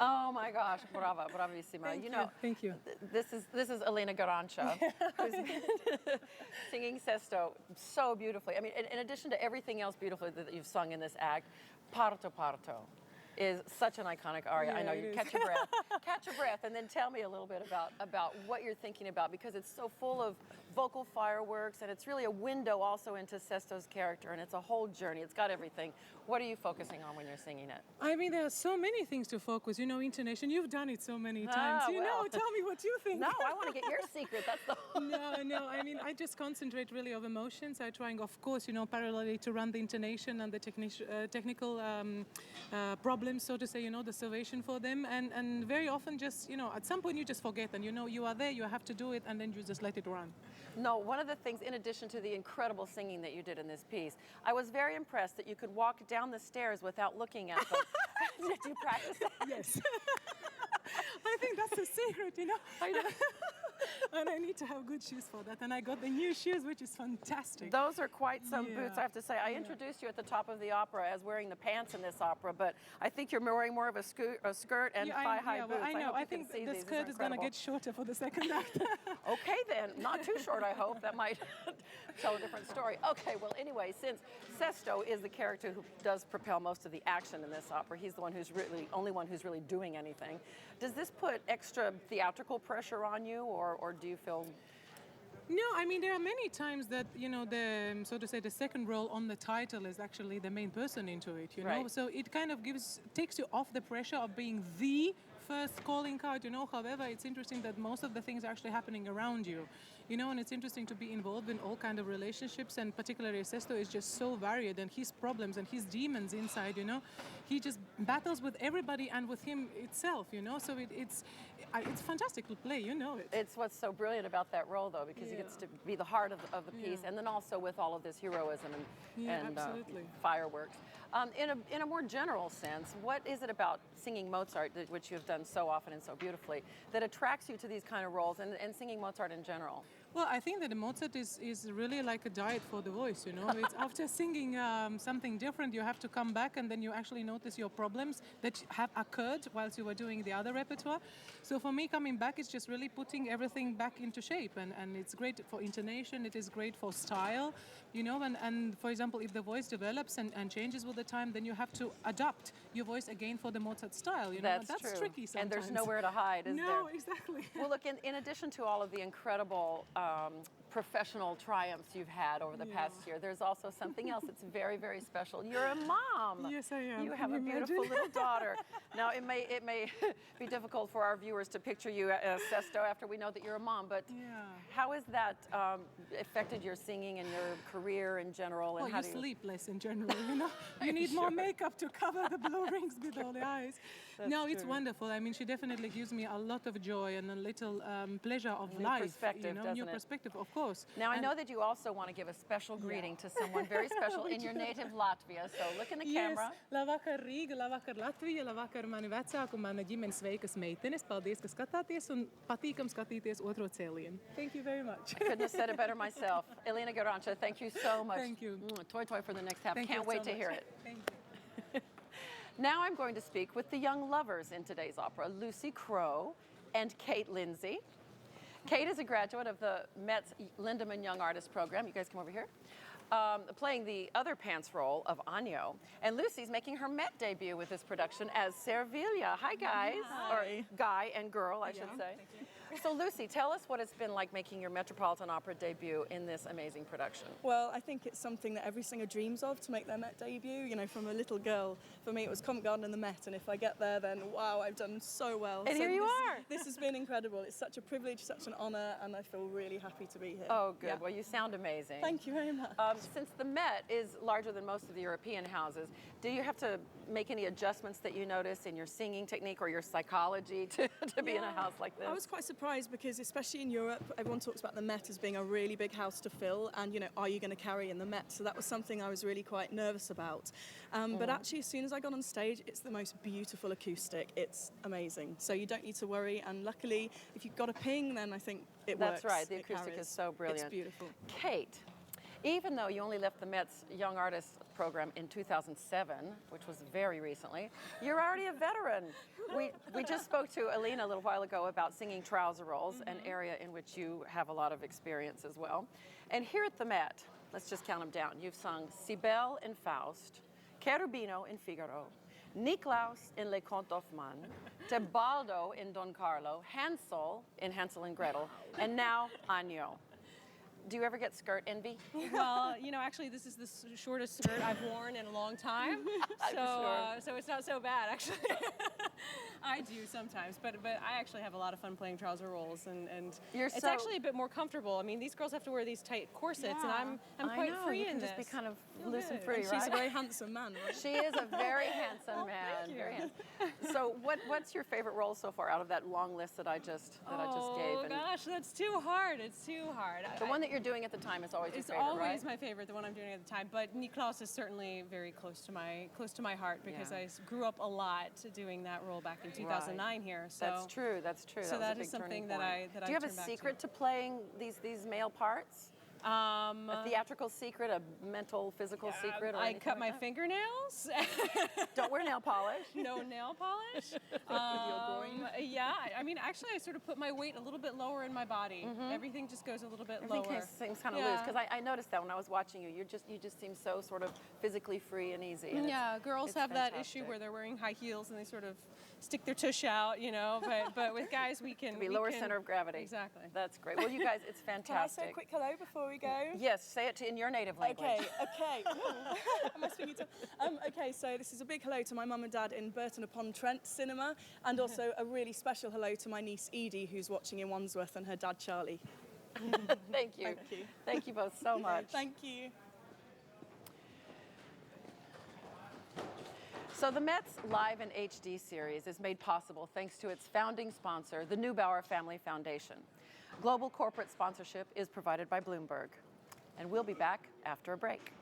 Oh my gosh, brava, bravissima. Thank you. This is Elina Garanca, who's been singing Sesto so beautifully. I mean, in addition to everything else beautifully that you've sung in this act, Parto Parto is such an iconic aria. Yeah, I know, it you is. catch your breath, and then tell me a little bit about what you're thinking about, because it's so full of vocal fireworks, and it's really a window also into Sesto's character, and it's a whole journey. It's got everything. What are you focusing on when you're singing it? I mean, there are so many things to focus. You know, intonation. You've done it so many times. Tell me what you think. No, I want to get your secret. That's the No. I mean, I just concentrate really on emotions. I try, of course, parallelly to run the intonation and the technical problems, so to say, the salvation for them. And very often just, at some point you just forget, and you are there, you have to do it, and then you just let it run. No, one of the things, in addition to the incredible singing that you did in this piece, I was very impressed that you could walk down the stairs without looking at them. Did you practice that? Yes. I think that's the secret, I know. And I need to have good shoes for that. And I got the new shoes, which is fantastic. Those are quite some boots, I have to say. I introduced you at the top of the opera as wearing the pants in this opera, but I think you're wearing more of a skirt and thigh-high boots. Well, I know. I think the skirt is going to get shorter for the second act. Okay, then. Not too short, I hope. That might tell a different story. Okay, well, anyway, since Sesto is the character who does propel most of the action in this opera, he's the only one who's really doing anything. Does this put extra theatrical pressure on you, or do you feel... No, I mean, there are many times that, the second role on the title is actually the main person into it, Right. So it kind of takes you off the pressure of being the first calling card, However, it's interesting that most of the things are actually happening around you, and it's interesting to be involved in all kind of relationships, and particularly Sesto is just so varied, and his problems and his demons inside, he just battles with everybody and with him itself, So it's fantastic to play, it. It's what's so brilliant about that role, though, because he gets to be the heart of the piece, and then also with all of this heroism and fireworks. In a more general sense, what is it about singing Mozart, which you've done so often and so beautifully, that attracts you to these kind of roles and singing Mozart in general? Well, I think that the Mozart is really like a diet for the voice, It's after singing something different, you have to come back, and then you actually notice your problems that have occurred whilst you were doing the other repertoire. So for me, coming back is just really putting everything back into shape, and it's great for intonation, it is great for style, and for example, if the voice develops and changes with the time, then you have to adapt your voice again for the Mozart style, That's true. Tricky sometimes. And there's nowhere to hide, is there? No, exactly. Well, look, in addition to all of the incredible professional triumphs you've had over the past year, there's also something else that's very, very special. You're a mom. Yes, I am. You have a beautiful little daughter. Now, it may be difficult for our viewers to picture you as Sesto after we know that you're a mom, but how has that affected your singing and your career in general? And well, how you sleep less in general, You need more makeup to cover the blue rings below the eyes. No, it's wonderful. I mean, she definitely gives me a lot of joy and a little pleasure of life. Perspective, New perspective, of course. Now, I know that you also want to give a special greeting to someone very special in your native Latvia, so look in the camera. Yes, labvakar Rīga, labvakar Latvija, labvakar mani vecāku, mana ģimenes sveikas meitenes. Paldies, ka skatāties, un patīkam skatīties otro cēlienu. Thank you very much. I couldn't have said it better myself. Elina Garanca, thank you so much. Thank you. Toi toi for the next half. Thank Can't you wait so to hear much. it. Thank you. Now I'm going to speak with the young lovers in today's opera, Lucy Crowe and Kate Lindsey. Kate is a graduate of the Met's Lindemann Young Artist Program. You guys come over here. Playing the other pants role of Año. And Lucy's making her Met debut with this production as Servilia. Hi, guys. Hi. Or guy and girl, I should say. So, Lucy, tell us what it's been like making your Metropolitan Opera debut in this amazing production. Well, I think it's something that every singer dreams of, to make their Met debut. From a little girl, for me it was Covent Garden and the Met, and if I get there, then wow, I've done so well. And so here you are. This has been incredible. It's such a privilege, such an honour, and I feel really happy to be here. Oh, good. Yeah. Well, you sound amazing. Thank you very much. Since the Met is larger than most of the European houses, do you have to make any adjustments that you notice in your singing technique or your psychology to be in a house like this? I was quite surprised because especially in Europe, everyone talks about the Met as being a really big house to fill, and are you going to carry in the Met? So that was something I was really quite nervous about. But actually, as soon as I got on stage, it's the most beautiful acoustic. It's amazing. So you don't need to worry, and luckily, if you've got a ping, then I think it works. That's right. The acoustic is so brilliant. It's beautiful. Kate, Even though you only left the Met's Young Artists program in 2007, which was very recently, you're already a veteran. We just spoke to Elina a little while ago about singing trouser rolls, an area in which you have a lot of experience as well. And here at the Met, let's just count them down. You've sung Cybele in Faust, Cherubino in Figaro, Niklaus in Le Conte of Man, Tebaldo in Don Carlo, Hansel in Hansel and Gretel, and now Agno. Do you ever get skirt envy? Well, you know, actually, this is the shortest skirt I've worn in a long time, so it's not so bad, actually. I do sometimes, but I actually have a lot of fun playing trouser rolls, and it's actually a bit more comfortable. I mean, these girls have to wear these tight corsets, and I'm quite free you in can this. just be kind of loose and free, She's right? a very handsome man, right? She is a very handsome man. thank you. Very handsome. So, what's your favorite role so far out of that long list that I just gave? Oh gosh, that's too hard. It's too hard. The one that you're doing at the time is always your It's favorite, always right? my favorite, the one I'm doing at the time. But Niklaus is certainly very close to my heart because I grew up a lot doing that role back in 2009 here. So That's true. That's true. So that that was a is big something turning that point. I Do you have a turn back secret to playing these male parts? A theatrical secret, a mental, physical secret? Or I anything cut like my fingernails. that? Don't wear nail polish. No nail polish. Yeah, I mean, actually, I sort of put my weight a little bit lower in my body. Everything just goes a little bit lower. Everything seems kind of loose because I noticed that when I was watching you. You just seem so sort of physically free and easy. And yeah, girls it's have that fantastic. issue where they're wearing high heels and they sort of stick their tush out, you know. But with guys, we can Be lower center of gravity. Exactly. That's great. Well, you guys, it's Can I fantastic. say a quick hello before we go? Yes, say it in your native language. Okay. Am I speaking to? Okay, so this is a big hello to my mum and dad in Burton upon Trent Cinema, and also a really special hello to my niece Edie, who's watching in Wandsworth, and her dad Charlie. Thank you. Thank you. Thank you both so much. Thank you. So the Met's Live in HD series is made possible thanks to its founding sponsor, the Neubauer Family Foundation. Global corporate sponsorship is provided by Bloomberg. And we'll be back after a break.